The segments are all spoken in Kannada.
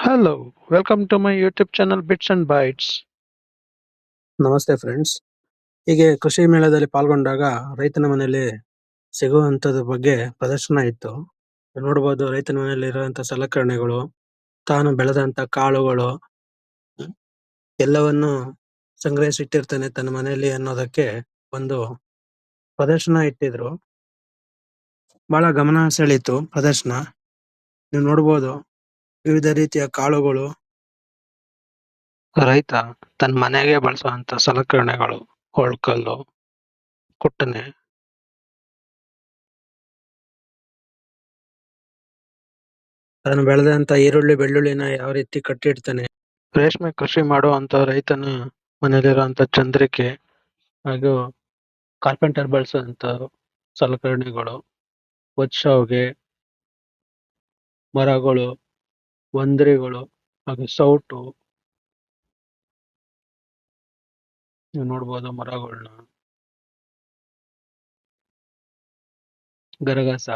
Hello, welcome to my YouTube channel Bits and Bytes. ನಮಸ್ತೆ ಫ್ರೆಂಡ್ಸ್. ಹೀಗೆ ಕೃಷಿ ಮೇಳದಲ್ಲಿ ಪಾಲ್ಗೊಂಡಾಗ ರೈತನ ಮನೆಯಲ್ಲಿ ಸಿಗುವಂತದ ಬಗ್ಗೆ ಪ್ರದರ್ಶನ ಇತ್ತು. ನೋಡಬಹುದು ರೈತನ ಮನೆಯಲ್ಲಿ ಇರುವಂತ ಸಲಕರಣೆಗಳು, ತಾನು ಬೆಳೆದಂತ ಕಾಳುಗಳು ಎಲ್ಲವನ್ನು ಸಂಗ್ರಹಿಸಿಟ್ಟಿರ್ತಾನೆ ತನ್ನ ಮನೆಯಲ್ಲಿ ಅನ್ನೋದಕ್ಕೆ ಒಂದು ಪ್ರದರ್ಶನ ಇಟ್ಟಿದ್ರು. ಬಹಳ ಗಮನ ಸೆಳೀತು ಪ್ರದರ್ಶನ. ನೀವು ನೋಡಬಹುದು ವಿವಿಧ ರೀತಿಯ ಕಾಳುಗಳು, ರೈತ ತನ್ನ ಮನೆಗೆ ಬಳಸುವಂತ ಸಲಕರಣೆಗಳು, ಹೊಳ್ಕಲ್ಲು, ಕುಟ್ಟನೆ, ತಾನು ಬೆಳೆದಂತ ಈರುಳ್ಳಿ ಬೆಳ್ಳುಳ್ಳಿನ ಯಾವ ರೀತಿ ಕಟ್ಟಿಡ್ತಾನೆ. ರೇಷ್ಮೆ ಕೃಷಿ ಮಾಡುವಂತ ರೈತನ ಮನೆಯಲ್ಲಿರುವಂತ ಚಂದ್ರಿಕೆ ಹಾಗೂ ಕಾರ್ಪೆಂಟರ್ ಬಳಸುವಂತ ಸಲಕರಣೆಗಳು, ಹೊಚ್ಚಾವ್ಗೆ, ಮರಗಳು, ಒಂದ್ರಿಗಳು ಹಾಗೂ ಸೌಟು. ನೀವು ನೋಡ್ಬೋದು ಮರಗಳನ್ನ, ಗರಗಸ,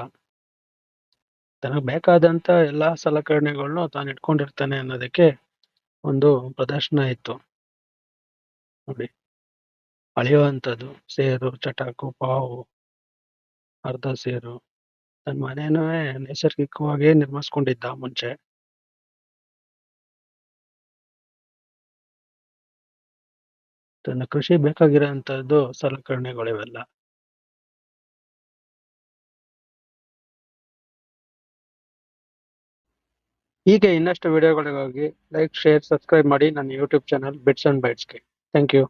ತನಗೆ ಬೇಕಾದಂತ ಎಲ್ಲಾ ಸಲಕರಣೆಗಳನ್ನು ತಾನು ಇಟ್ಕೊಂಡಿರ್ತಾನೆ ಅನ್ನೋದಕ್ಕೆ ಒಂದು ಪ್ರದರ್ಶನ ಇತ್ತು. ನೋಡಿ, ಅಳೆಯುವಂಥದ್ದು ಸೇರು, ಚಟಾಕು, ಪಾವು, ಅರ್ಧ ಸೇರು. ತನ್ನ ಮನೇನವೇ ನೈಸರ್ಗಿಕವಾಗಿ ನಿರ್ಮಿಸ್ಕೊಂಡಿದ್ದ ಮುಂಚೆ. ತನ್ನ ಕೃಷಿ ಬೇಕಾಗಿರೋಂಥದ್ದು ಸಲಕರಣೆಗಳಿವೆಲ್ಲ. ಹೀಗೆ ಇನ್ನಷ್ಟು ವಿಡಿಯೋಗಳಿಗಾಗಿ ಲೈಕ್, ಶೇರ್, ಸಬ್ಸ್ಕ್ರೈಬ್ ಮಾಡಿ ನನ್ನ ಯೂಟ್ಯೂಬ್ ಚಾನಲ್ ಬಿಟ್ಸ್ ಅಂಡ್ ಬೈಟ್ಸ್ಗೆ. Thank you.